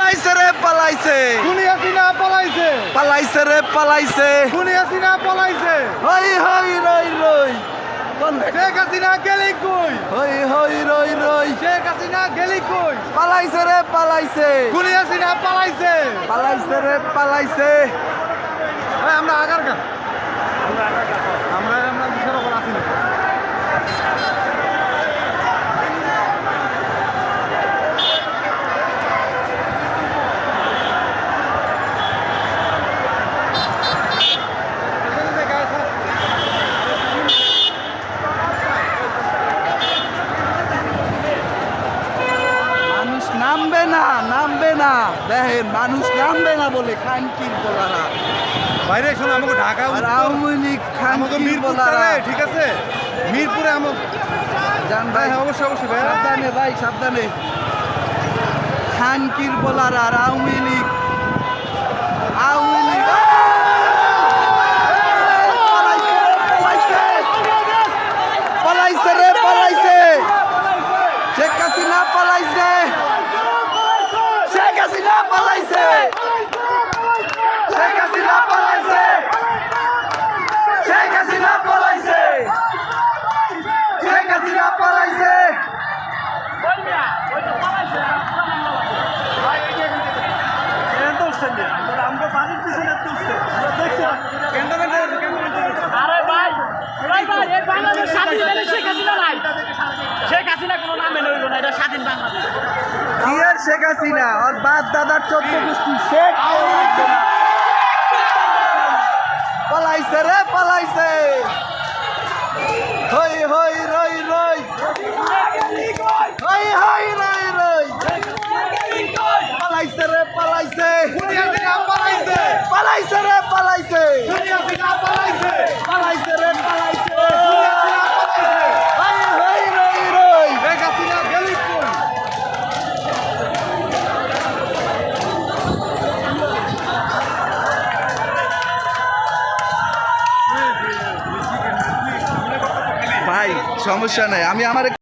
পালাইছে রে পালাইছে দুনিয়া সিনা পালাইছে পালাইছে রে পালাইছে দুনিয়া সিনা পালাইছে হই হই রই রই শেখ হাসিনা গেলি কই হই হই রই রই শেখ হাসিনা গেলি কই পালাইছে রে পালাইছে দুনিয়া সিনা পালাইছে পালাইছে রে পালাইছে আমরা আগার গা আমরা দেশের ওপর আছি না নামবে না দেখেন মানুষ নামবে না বলে খানকির বলারা বাইরে শোনো আমাকে ঢাকা আর আওয়ামী লীগ খানকির মিরপুর বলারা ঠিক আছে মিরপুরে আমাকে জান ভাই অবশ্যই অবশ্যই ভাই সাবধানে ভাই সাবধানে খানকির বলারা আর আওয়ামী লীগ পালাইছে রে পালাইছে শেখ হাসিনা পালাইছে শেখ হাসিনা পালাইছে শেখ হাসিনা পালাইছে শেখ হাসিনা পালাইছে শেখ হাসিনা পালাইছে শেখ হাসিনা ওর বাপ দাদার 14 গোষ্ঠী শেখ পালাইছে রে পালাইছে হই হই রই রই হই হই রই রই পালাইছে রে পালাইছে পালাইছে পালাইছে রে পালাইছে পালাইছে পালাইছে রে পালাইছে পালাইছে হই হই রই রই শেখ হাসিনা গেলি কই ভাই সমস্যা নাই আমি আমার